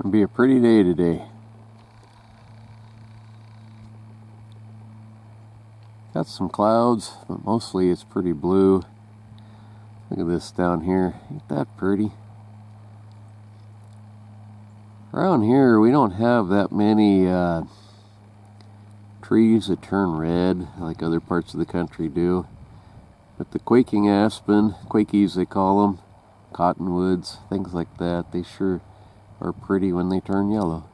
Gonna be a pretty day today. Got some clouds, but mostly it's pretty blue. Look at this down here. Ain't that pretty? Around here we don't have that many trees that turn red like other parts of the country do. But the quaking aspen, quakies they call them, cottonwoods, things like that, they sure are pretty when they turn yellow.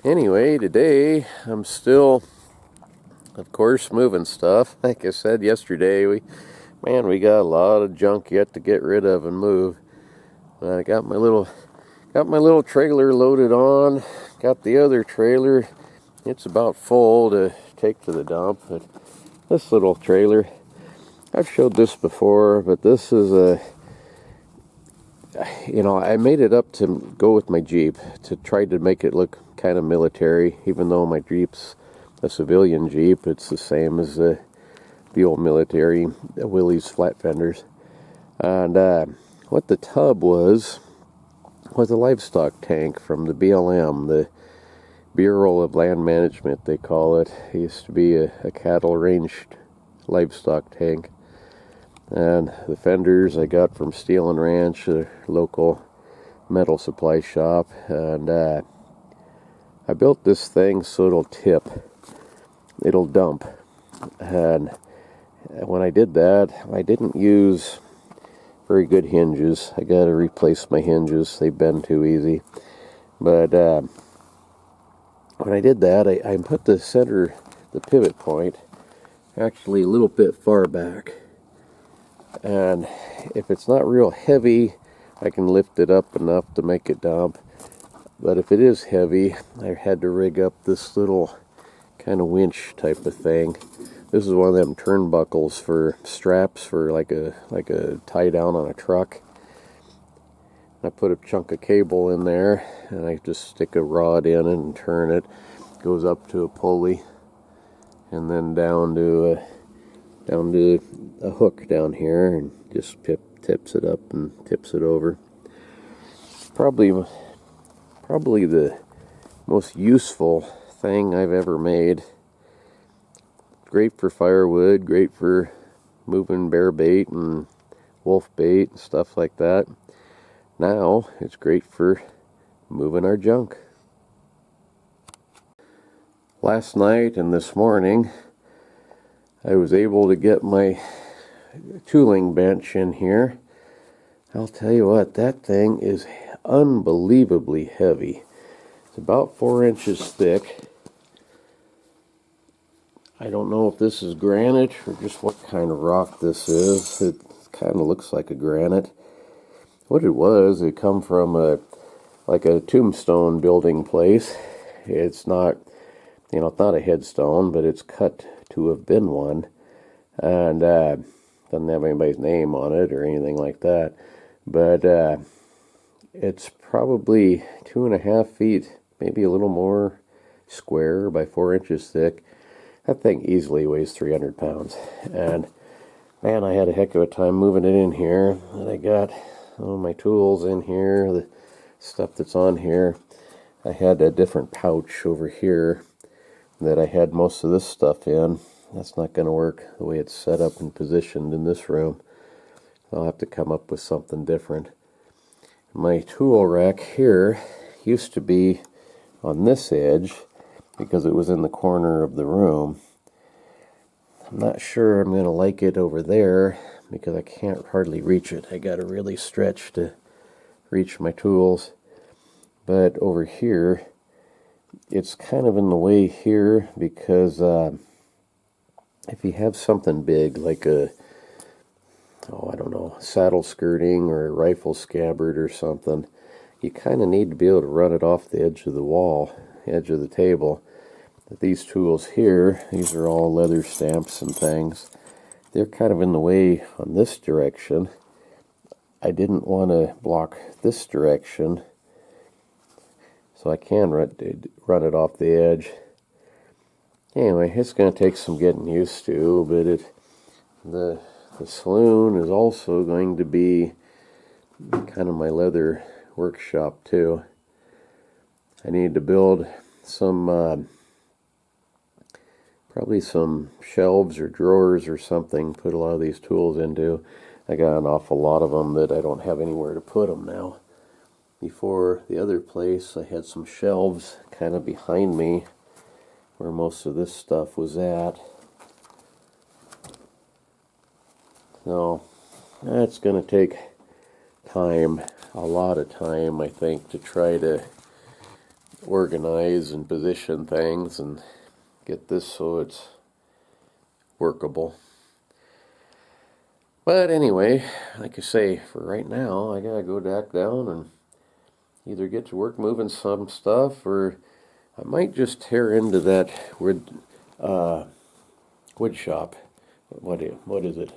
Anyway, today I'm still, of course, moving stuff. Like I said yesterday, we got a lot of junk yet to get rid of and move. I got my little trailer loaded on. Got the other trailer. It's about full to take to the dump. But this little trailer, I've showed this before, but this is I made it up to go with my Jeep to try to make it look kind of military, even though my Jeep's a civilian Jeep. It's the same as the old military Willys flat fenders. And what the tub was a livestock tank from the BLM, the Bureau of Land Management, they call it. It used to be a cattle ranged livestock tank. And the fenders I got from Steel and Ranch, a local metal supply shop. And I built this thing so it'll dump. And when I did that, I didn't use very good hinges. I got to replace my hinges. They bend too easy. But when I did that, I put the pivot point, actually a little bit far back. And if it's not real heavy, I can lift it up enough to make it dump. But if it is heavy, I had to rig up this little kind of winch type of thing. This is one of them turnbuckles for straps for like a tie down on a truck. I put a chunk of cable in there, and I just stick a rod in it and turn it. It goes up to a pulley, and then down to a hook down here, and just tips it up and tips it over. Probably the most useful thing I've ever made. Great for firewood, great for moving bear bait and wolf bait and stuff like that. Now it's great for moving our junk. Last night and this morning I was able to get my tooling bench in here. I'll tell you what, that thing is unbelievably heavy. It's about 4 inches thick. I don't know if this is granite or just what kind of rock this is. It kind of looks like a granite. What it was, it come from a tombstone building place. It's not, it's not a headstone, but it's cut to have been one, and doesn't have anybody's name on it or anything like that. But it's probably 2.5 feet, maybe a little more, square by 4 inches thick. That thing easily weighs 300 pounds. And man, I had a heck of a time moving it in here. And I got all my tools in here, the stuff that's on here. I had a different pouch over here that I had most of this stuff in. That's not going to work the way it's set up and positioned in this room. I'll have to come up with something different. My tool rack here used to be on this edge because it was in the corner of the room. I'm not sure I'm going to like it over there because I can't hardly reach it. I got to really stretch to reach my tools. But over here, it's kind of in the way here because if you have something big like saddle skirting or a rifle scabbard or something, you kind of need to be able to run it off the edge of the wall, edge of the table. But these tools here, these are all leather stamps and things. They're kind of in the way on this direction, I didn't want to block this direction, so I can run it off the edge. Anyway, it's going to take some getting used to, but the saloon is also going to be kind of my leather workshop too. I need to build some probably some shelves or drawers or something, put a lot of these tools into. I got an awful lot of them that I don't have anywhere to put them now. Before the other place, I had some shelves kind of behind me where most of this stuff was at. So that's going to take time, a lot of time, I think, to try to organize and position things and get this so it's workable. But anyway, like I say, for right now, I gotta go back down and either get to work moving some stuff, or I might just tear into that wood shop. What is it?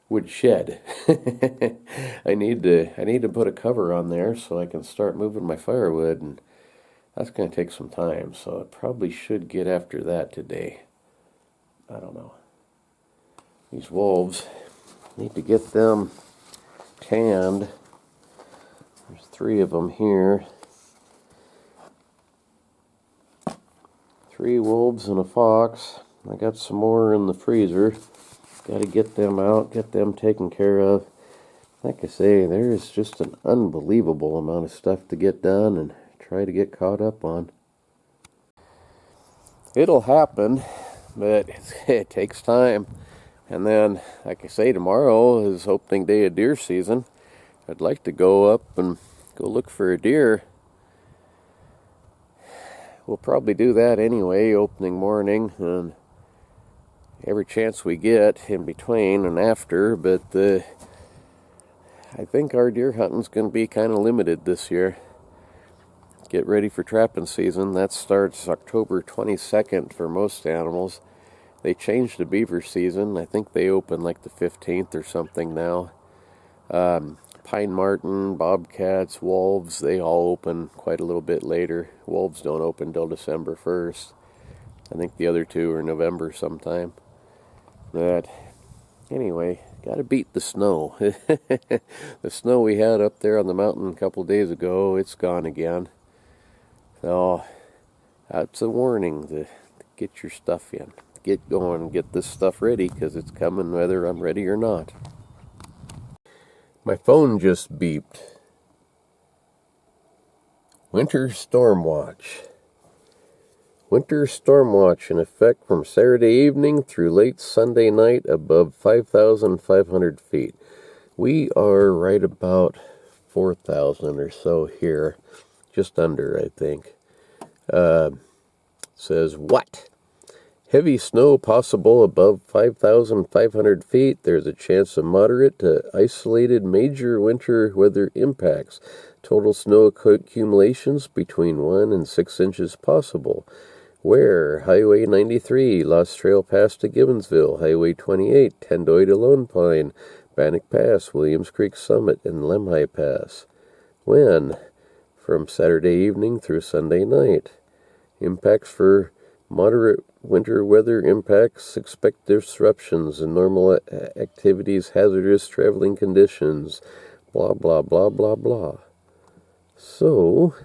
Wood shed. I need to put a cover on there so I can start moving my firewood, and that's going to take some time. So I probably should get after that today. I don't know. These wolves, need to get them tanned. There's 3 of them here. 3 wolves and a fox. I got some more in the freezer. Got to get them out, get them taken care of. Like I say, there is just an unbelievable amount of stuff to get done and try to get caught up on. It'll happen, but it takes time. And then, like I say, tomorrow is opening day of deer season. I'd like to go up and go look for a deer. We'll probably do that anyway, opening morning, and every chance we get in between and after, but I think our deer hunting's going to be kind of limited this year. Get ready for trapping season. That starts October 22nd for most animals. They changed the beaver season. I think they open like the 15th or something now. Pine marten, bobcats, wolves, they all open quite a little bit later. Wolves don't open till December 1st. I think the other 2 are November sometime. But anyway, got to beat the snow. The snow we had up there on the mountain a couple days ago, it's gone again. So that's a warning to get your stuff in. Get going and get this stuff ready, because it's coming whether I'm ready or not. My phone just beeped. Winter Storm Watch. Winter storm watch in effect from Saturday evening through late Sunday night above 5,500 feet. We are right about 4,000 or so here. Just under, I think. Says, what? Heavy snow possible above 5,500 feet. There's a chance of moderate to isolated major winter weather impacts. Total snow accumulations between 1 and 6 inches possible. Where? Highway 93, Lost Trail Pass to Gibbonsville, Highway 28, Tendoy to Lone Pine, Bannock Pass, Williams Creek Summit, and Lemhi Pass. When? From Saturday evening through Sunday night. Impacts for moderate winter weather impacts, expect disruptions in normal activities, hazardous traveling conditions, blah, blah, blah, blah, blah. So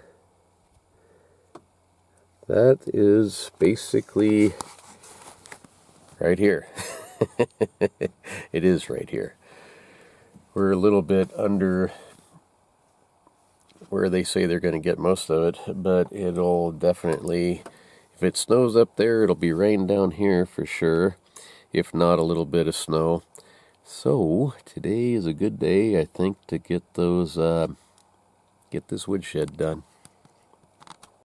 that is basically right here. It is right here. We're a little bit under where they say they're going to get most of it, but it'll definitely, if it snows up there, it'll be rain down here for sure, if not a little bit of snow. So today is a good day, I think, to get those get this woodshed done.